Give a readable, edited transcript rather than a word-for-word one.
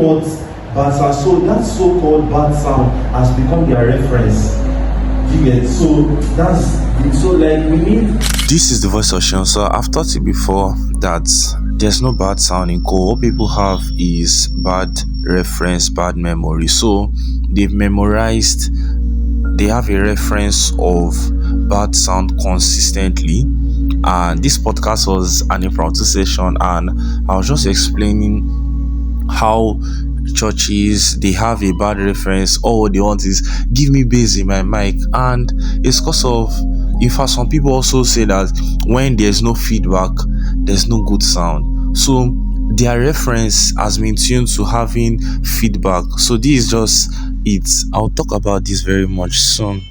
But bad sound, so that so-called bad sound has become their reference. You get so that's so like we need. This is the voice of Sean. So I've taught you before that there's no bad sound in code. What people have is bad reference, bad memory. So they've memorized, they have a reference of bad sound consistently. And this podcast was an impromptu session, and I was just explaining how churches, they have a bad reference. All they want is give me bass in my mic, and it's because of, in fact, some people also say that when there's no feedback, there's no good sound. So their reference has been tuned to having feedback. So this is just it. I'll talk about this very much soon.